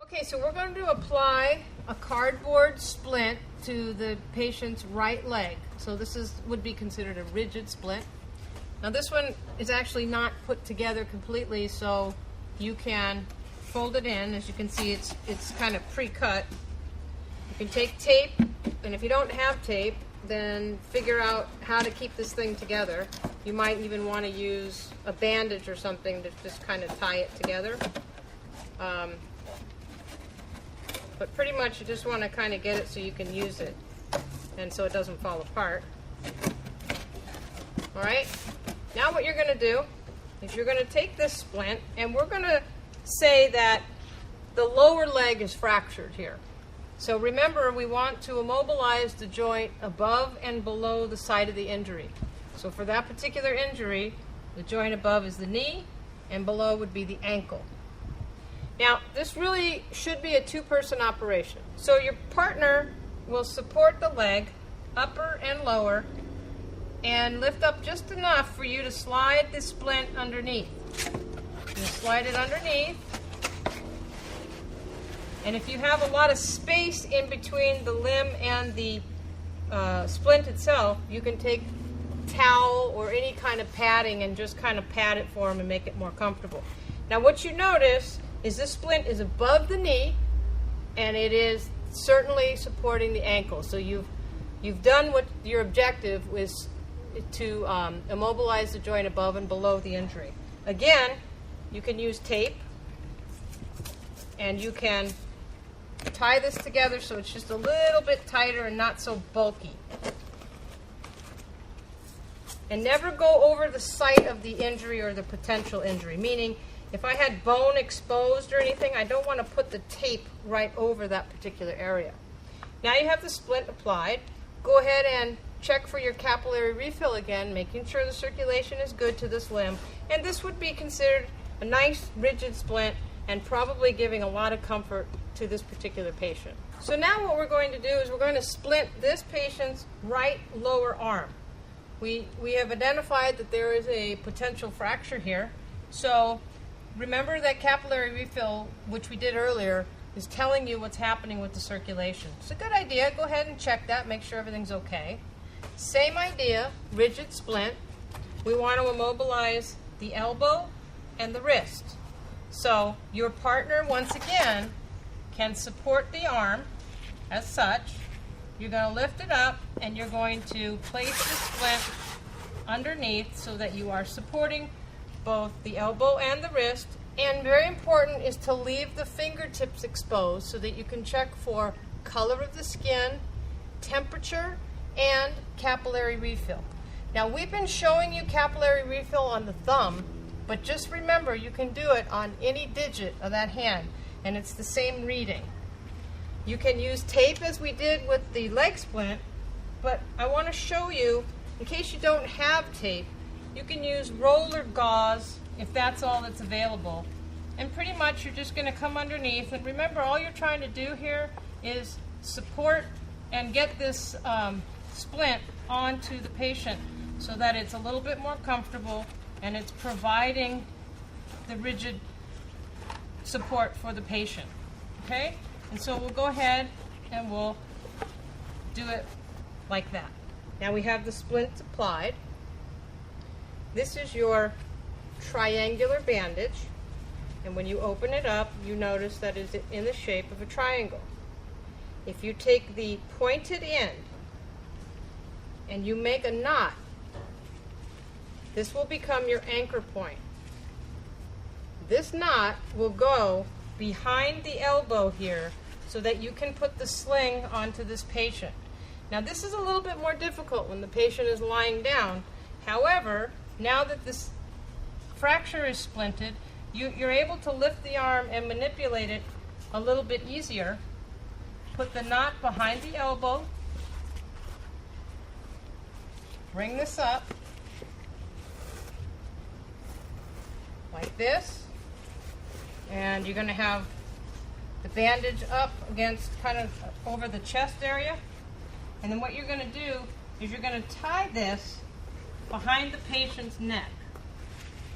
Okay, so we're going to apply a cardboard splint to the patient's right leg. So this would be considered a rigid splint. Now this one is actually not put together completely, so you can fold it in. As you can see, it's kind of pre-cut. You can take tape, and if you don't have tape, then figure out how to keep this thing together. You might even want to use a bandage or something to just kind of tie it together. But pretty much you just want to kind of get it so you can use it and so it doesn't fall apart. Alright, now what you're going to do is you're going to take this splint and we're going to say that the lower leg is fractured here. So remember, we want to immobilize the joint above and below the site of the injury. So for that particular injury, the joint above is the knee and below would be the ankle. Now, this really should be a two-person operation. So your partner will support the leg, upper and lower, and lift up just enough for you to slide the splint underneath. You slide it underneath, and if you have a lot of space in between the limb and the splint itself, you can take towel or any kind of padding and just kind of pad it for them and make it more comfortable. Now, what you notice is this splint is above the knee, and it is certainly supporting the ankle. So you've done what your objective was to immobilize the joint above and below the injury. Again, you can use tape, and you can tie this together so it's just a little bit tighter and not so bulky. And never go over the site of the injury or the potential injury, meaning if I had bone exposed or anything, I don't want to put the tape right over that particular area. Now you have the splint applied. Go ahead and check for your capillary refill again, making sure the circulation is good to this limb. And this would be considered a nice rigid splint and probably giving a lot of comfort to this particular patient. So now what we're going to do is we're going to splint this patient's right lower arm. We have identified that there is a potential fracture here. So remember that capillary refill, which we did earlier, is telling you what's happening with the circulation. It's a good idea. Go ahead and check that, make sure everything's okay. Same idea, rigid splint. We want to immobilize the elbow and the wrist. So your partner, once again, can support the arm as such. You're going to lift it up and you're going to place the splint underneath so that you are supporting both the elbow and the wrist. And very important is to leave the fingertips exposed so that you can check for color of the skin, temperature, and capillary refill. Now, we've been showing you capillary refill on the thumb, but just remember you can do it on any digit of that hand, and it's the same reading. You can use tape as we did with the leg splint, but I want to show you, in case you don't have tape, you can use roller gauze if that's all that's available. And pretty much you're just going to come underneath, and remember, all you're trying to do here is support and get this splint onto the patient so that it's a little bit more comfortable and it's providing the rigid support for the patient. Okay? And so we'll go ahead and we'll do it like that. Now we have the splint applied. This is your triangular bandage, and when you open it up, you notice that it's in the shape of a triangle. If you take the pointed end and you make a knot, this will become your anchor point. This knot will go behind the elbow here so that you can put the sling onto this patient. Now, this is a little bit more difficult when the patient is lying down. However, now that this fracture is splinted, you're able to lift the arm and manipulate it a little bit easier. Put the knot behind the elbow. Bring this up like this, and you're going to have the bandage up against kind of over the chest area. And then what you're going to do is you're going to tie this behind the patient's neck.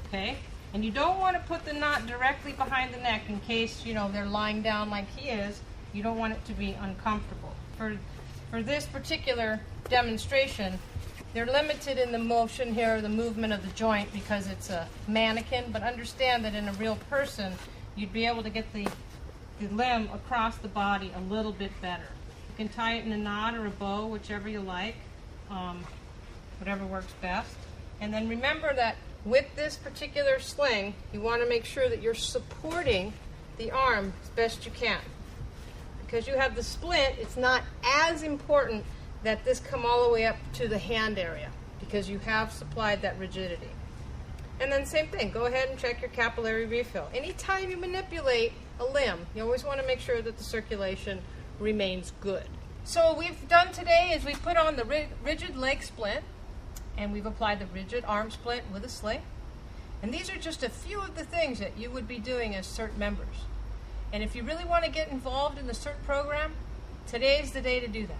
Okay? And you don't want to put the knot directly behind the neck in case, you know, they're lying down like he is. You don't want it to be uncomfortable. For this particular demonstration, they're limited in the motion here, the movement of the joint, because it's a mannequin, but understand that in a real person, you'd be able to get the limb across the body a little bit better. You can tie it in a knot or a bow, whichever you like, whatever works best. And then remember that with this particular sling, you want to make sure that you're supporting the arm as best you can. Because you have the splint, it's not as important that this come all the way up to the hand area, because you have supplied that rigidity. And then same thing, go ahead and check your capillary refill. Anytime you manipulate a limb, you always want to make sure that the circulation remains good. So what we've done today is we've put on the rigid leg splint, and we've applied the rigid arm splint with a sling. And these are just a few of the things that you would be doing as CERT members. And if you really want to get involved in the CERT program, today's the day to do that.